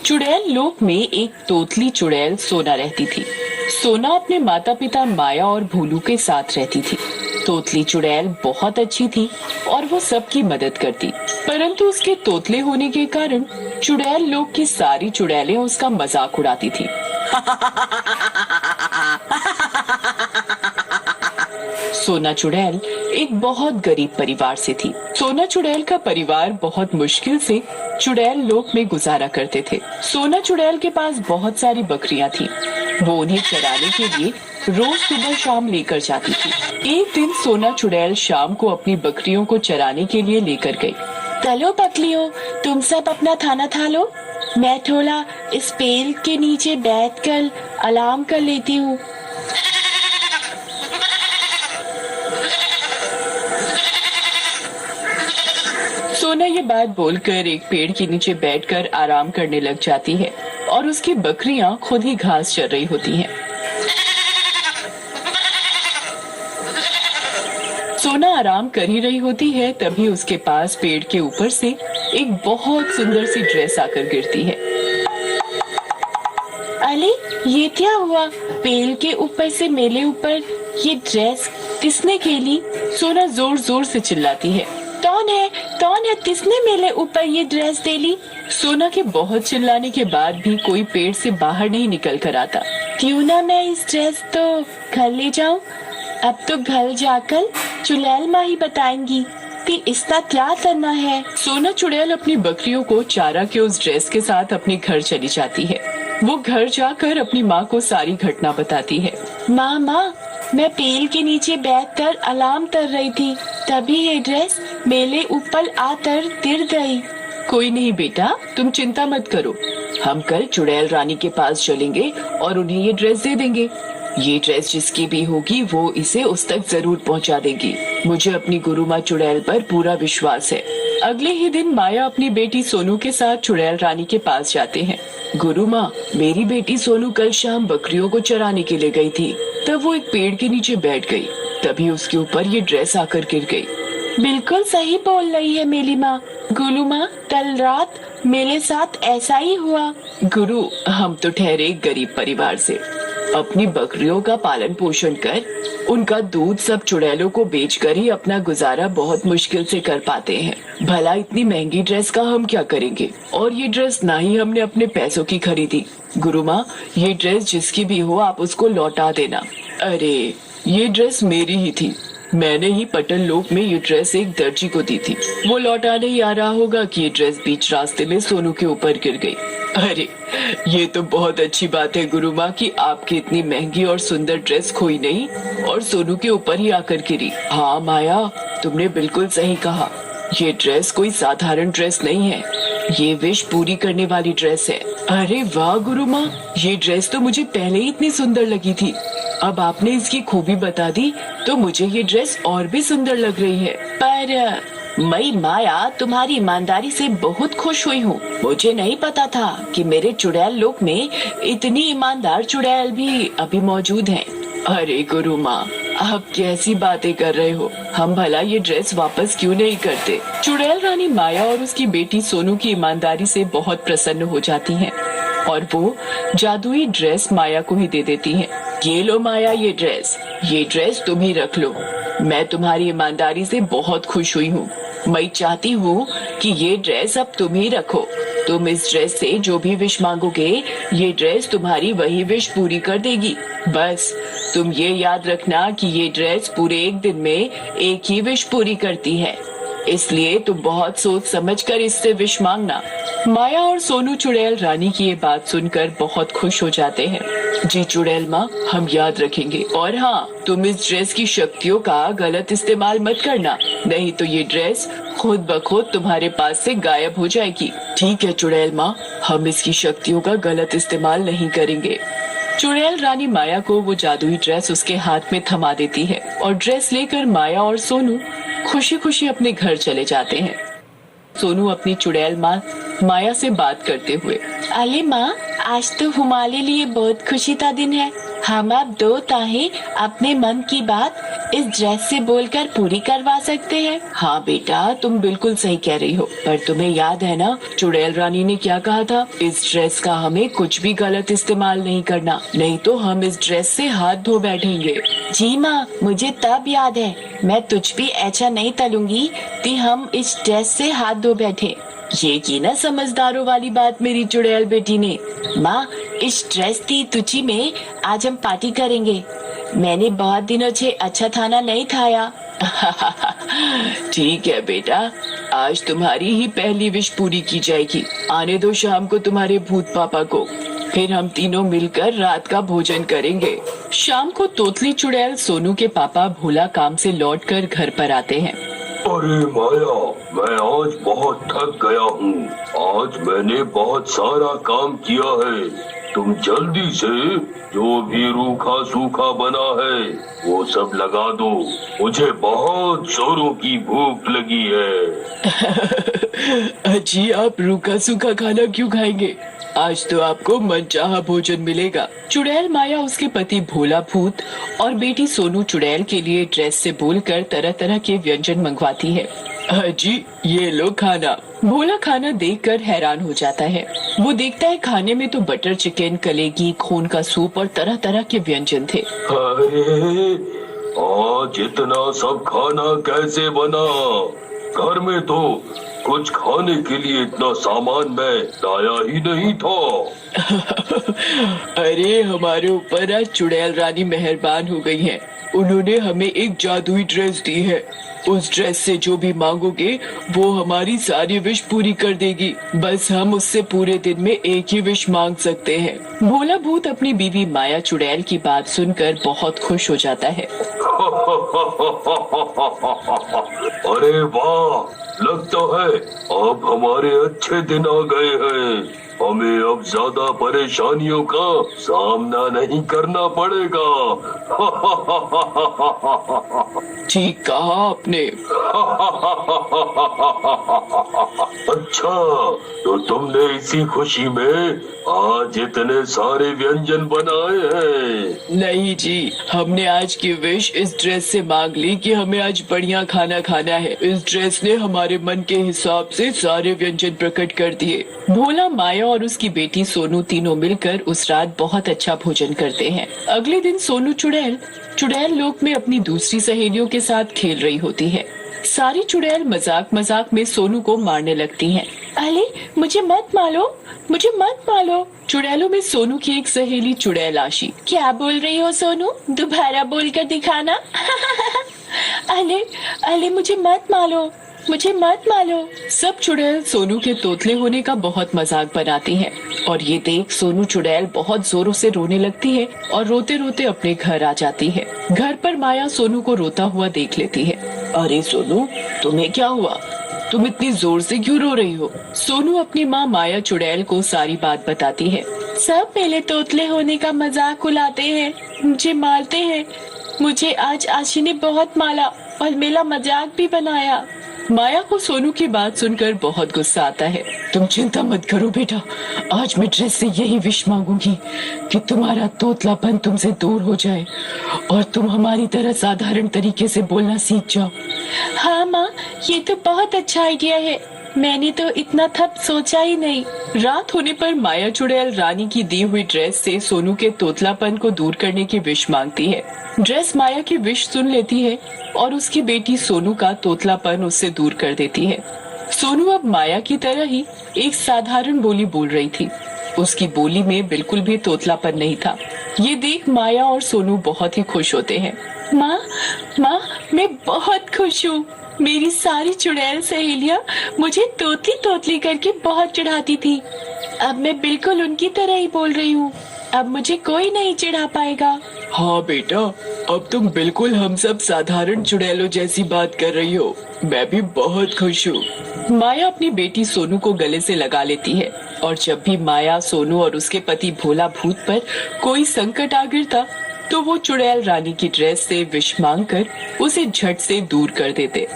चुड़ैल लोक में एक तोतली चुड़ैल सोना रहती थी। सोना अपने माता पिता माया और भूलू के साथ रहती थी। तोतली चुड़ैल बहुत अच्छी थी और वो सबकी मदद करती, परंतु उसके तोतले होने के कारण चुड़ैल लोक की सारी चुड़ैलें उसका मजाक उड़ाती थी। सोना चुड़ैल एक बहुत गरीब परिवार से थी। सोना चुड़ैल का परिवार बहुत मुश्किल से चुड़ैल लोक में गुजारा करते थे। सोना चुड़ैल के पास बहुत सारी बकरियां थी। वो उन्हें चराने के लिए रोज सुबह शाम लेकर जाती थी। एक दिन सोना चुड़ैल शाम को अपनी बकरियों को चराने के लिए लेकर गई। चलो बकरियों, तुम सब अपना खाना खा लो, मैं थोड़ा इस पेड़ के नीचे बैठकर आराम कर लेती हूँ। सोना ये बात बोलकर एक पेड़ के नीचे बैठकर आराम करने लग जाती है और उसकी बकरियां खुद ही घास चर रही होती हैं। सोना आराम कर ही रही होती है, तभी उसके पास पेड़ के ऊपर से एक बहुत सुंदर सी ड्रेस आकर गिरती है। अरे ये क्या हुआ? पेड़ के ऊपर से मेरे ऊपर ये ड्रेस किसने खेली? सोना जोर जोर से चिल्लाती है। कौन है किसने मेरे ऊपर ये ड्रेस डेली? सोना के बहुत चिल्लाने के बाद भी कोई पेड़ से बाहर नहीं निकल कर आता। क्यों ना मैं इस ड्रेस तो घर ले जाऊं? अब तो घर जाकर चुड़ैल माँ ही बताएंगी कि इसका क्या करना है। सोना चुड़ैल अपनी बकरियों को चारा के उस ड्रेस के साथ अपने घर चली जाती है। वो घर जाकर अपनी माँ को सारी घटना बताती है। माँ, मैं पेड़ के नीचे बैठकर आराम कर रही थी, तभी ये ड्रेस मेरे ऊपर आकर गिर गई। कोई नहीं बेटा, तुम चिंता मत करो, हम कल चुड़ैल रानी के पास चलेंगे और उन्हें ये ड्रेस दे देंगे। ये ड्रेस जिसकी भी होगी वो इसे उस तक जरूर पहुंचा देगी। मुझे अपनी गुरु माँ चुड़ैल पर पूरा विश्वास है। अगले ही दिन माया अपनी बेटी सोनू के साथ चुड़ैल रानी के पास जाते हैं। गुरु माँ, मेरी बेटी सोनू कल शाम बकरियों को चराने के लिए गई थी, तब वो एक पेड़ के नीचे बैठ गई, तभी उसके ऊपर ये ड्रेस आकर गिर गई। बिल्कुल सही बोल रही है मेरी माँ। गुरु माँ, कल रात मेरे साथ ऐसा ही हुआ। गुरु, हम तो ठहरे एक गरीब परिवार से, अपनी बकरियों का पालन पोषण कर उनका दूध सब चुड़ैलों को बेचकर ही अपना गुजारा बहुत मुश्किल से कर पाते हैं। भला इतनी महंगी ड्रेस का हम क्या करेंगे? और ये ड्रेस ना ही हमने अपने पैसों की खरीदी। गुरु माँ, ये ड्रेस जिसकी भी हो आप उसको लौटा देना। अरे ये ड्रेस मेरी ही थी, मैंने ही पटन लोक में ये ड्रेस एक दर्जी को दी थी। वो लौटाने ही आ रहा होगा कि ये ड्रेस बीच रास्ते में सोनू के ऊपर गिर गई। अरे ये तो बहुत अच्छी बात है गुरु माँ कि आपकी इतनी महंगी और सुंदर ड्रेस खोई नहीं और सोनू के ऊपर ही आकर गिरी। हाँ माया, तुमने बिल्कुल सही कहा, ये ड्रेस कोई साधारण ड्रेस नहीं है, ये विश पूरी करने वाली ड्रेस है। अरे वाह गुरु माँ, ये ड्रेस तो मुझे पहले ही इतनी सुंदर लगी थी, अब आपने इसकी खूबी बता दी तो मुझे ये ड्रेस और भी सुंदर लग रही है। पर मैं माया तुम्हारी ईमानदारी से बहुत खुश हुई हूँ। मुझे नहीं पता था कि मेरे चुड़ैल लोक में इतनी ईमानदार चुड़ैल भी अभी मौजूद हैं। अरे गुरु माँ, आप कैसी बातें कर रहे हो? हम भला ये ड्रेस वापस क्यों नहीं करते? चुड़ैल रानी माया और उसकी बेटी सोनू की ईमानदारी से बहुत प्रसन्न हो जाती हैं और वो जादुई ड्रेस माया को ही दे देती हैं। ये लो माया, ये ड्रेस तुम ही रख लो। मैं तुम्हारी ईमानदारी से बहुत खुश हुई हूँ। मैं चाहती हूँ कि ये ड्रेस अब तुम ही रखो। तुम इस ड्रेस से जो भी विश मांगोगे, ये ड्रेस तुम्हारी वही विश पूरी कर देगी। बस तुम ये याद रखना कि ये ड्रेस पूरे एक दिन में एक ही विश पूरी करती है, इसलिए तुम बहुत सोच समझ कर इससे विश मांगना। माया और सोनू चुड़ैल रानी की ये बात सुनकर बहुत खुश हो जाते हैं। जी चुड़ैल माँ, हम याद रखेंगे। और हाँ, तुम इस ड्रेस की शक्तियों का गलत इस्तेमाल मत करना, नहीं तो ये ड्रेस खुद ब खुद तुम्हारे पास से गायब हो जाएगी। ठीक है चुड़ैल माँ, हम इसकी शक्तियों का गलत इस्तेमाल नहीं करेंगे। चुड़ैल रानी माया को वो जादुई ड्रेस उसके हाथ में थमा देती है और ड्रेस लेकर माया और सोनू खुशी खुशी अपने घर चले जाते हैं। सोनू अपनी चुड़ैल माँ माया से बात करते हुए, अरे माँ, आज तो हमारे लिए बहुत खुशी का दिन है। हम आप दो ताहे अपने मन की बात इस ड्रेस से बोलकर पूरी करवा सकते हैं। हाँ बेटा, तुम बिल्कुल सही कह रही हो, पर तुम्हें याद है ना चुड़ैल रानी ने क्या कहा था? इस ड्रेस का हमें कुछ भी गलत इस्तेमाल नहीं करना, नहीं तो हम इस ड्रेस से हाथ धो बैठेंगे। जी माँ, मुझे तब याद है, मैं तुझ भी ऐसा नहीं तलूंगी कि हम इस ड्रेस से हाथ धो बैठे। ये की ना समझदारों वाली बात मेरी चुड़ैल बेटी ने। माँ, इस ड्रेस की तुची में आज हम पार्टी करेंगे। मैंने बहुत दिनों से अच्छा खाना नहीं खाया। ठीक है बेटा, आज तुम्हारी ही पहली विश पूरी की जाएगी। आने दो शाम को तुम्हारे भूत पापा को, फिर हम तीनों मिलकर रात का भोजन करेंगे। शाम को तोतली चुड़ैल सोनू के पापा भोला काम से लौटकर घर पर आते हैं। अरे माया, मैं आज बहुत थक गया हूँ। आज मैंने बहुत सारा काम किया है। तुम जल्दी से जो भी रूखा सूखा बना है वो सब लगा दो। मुझे बहुत जोरों की भूख लगी है। जी, आप रूखा सूखा खाना क्यों खाएंगे? आज तो आपको मनचाहा भोजन मिलेगा। चुड़ैल माया उसके पति भोला भूत और बेटी सोनू चुड़ैल के लिए ड्रेस से बोलकर तरह तरह के व्यंजन मंगवाती है। जी, ये लो खाना। भोला खाना देखकर हैरान हो जाता है। वो देखता है खाने में तो बटर चिकन, कलेगी, खून का सूप और तरह तरह के व्यंजन थे। अरे, आज इतना सब खाना कैसे बना? घर में तो कुछ खाने के लिए इतना सामान मैं लाया ही नहीं था। अरे, हमारे ऊपर आज चुड़ैल रानी मेहरबान हो गई हैं। उन्होंने हमें एक जादुई ड्रेस दी है। उस ड्रेस से जो भी मांगोगे वो हमारी सारी विश पूरी कर देगी। बस हम उससे पूरे दिन में एक ही विश मांग सकते हैं। भोला भूत अपनी बीवी माया चुड़ैल की बात सुनकर बहुत खुश हो जाता है। अरे वाह, लगता है अब हमारे अच्छे दिन आ गए हैं। हमें अब ज्यादा परेशानियों का सामना नहीं करना पड़ेगा। ठीक कहा आपने। अच्छा, तो तुमने इसी खुशी में आज इतने सारे व्यंजन बनाए हैं? नहीं जी, हमने आज की विश इस ड्रेस से मांग ली कि हमें आज बढ़िया खाना खाना है। इस ड्रेस ने हमारे मन के हिसाब से सारे व्यंजन प्रकट कर दिए। भोला, माया और उसकी बेटी सोनू तीनों मिलकर उस रात बहुत अच्छा भोजन करते हैं। अगले दिन सोनू चुड़ैल लोक में अपनी दूसरी सहेलियों के साथ खेल रही होती है। सारी चुड़ैल मजाक मजाक में सोनू को मारने लगती हैं। अरे, मुझे मत मारो। चुड़ैलों में सोनू की एक सहेली चुड़ैल आशी। क्या बोल रही हो सोनू? दोबारा बोल कर दिखाना। अरे, मुझे मत मारो। सब चुड़ैल सोनू के तोतले होने का बहुत मजाक बनाती हैं और ये देख सोनू चुड़ैल बहुत जोरों से रोने लगती है और रोते रोते अपने घर आ जाती है। घर पर माया सोनू को रोता हुआ देख लेती है। अरे सोनू, तुम्हें क्या हुआ? तुम इतनी जोर से क्यों रो रही हो? सोनू अपनी माँ माया चुड़ैल को सारी बात बताती है। सब मेरे तोतले होने का मजाक उड़ाते हैं, मुझे मारते हैं। मुझे आज आशी ने बहुत मारा और मेरा मजाक भी बनाया। माया को सोनू की बात सुनकर बहुत गुस्सा आता है। तुम चिंता मत करो बेटा, आज मैं ड्रेस से यही विश मांगूंगी कि तुम्हारा तोतलापन तुमसे दूर हो जाए और तुम हमारी तरह साधारण तरीके से बोलना सीख जाओ। हाँ माँ, ये तो बहुत अच्छा आइडिया है। मैंने तो इतना तब सोचा ही नहीं। रात होने पर माया चुड़ैल रानी की दी हुई ड्रेस से सोनू के तोतलापन को दूर करने की विश मांगती है। ड्रेस माया की विश सुन लेती है और उसकी बेटी सोनू का तोतलापन उससे दूर कर देती है। सोनू अब माया की तरह ही एक साधारण बोली बोल रही थी। उसकी बोली में बिल्कुल भी तोतलापन नहीं था। ये देख माया और सोनू बहुत ही खुश होते हैं। माँ, मैं बहुत खुश हूँ। मेरी सारी चुड़ैल सहेलियाँ मुझे तोतली करके बहुत चिढ़ाती थी। अब मैं बिल्कुल उनकी तरह ही बोल रही हूँ। अब मुझे कोई नहीं चिढ़ा पाएगा। हाँ बेटा, अब तुम बिल्कुल हम सब साधारण चुड़ैलों जैसी बात कर रही हो। मैं भी बहुत खुश हूँ। माया अपनी बेटी सोनू को गले से लगा लेती है और जब भी माया, सोनू और उसके पति भोला भूत पर कोई संकट आ गिरता तो वो चुड़ैल रानी की ड्रेस से विश मांगकर उसे झट से दूर कर देते।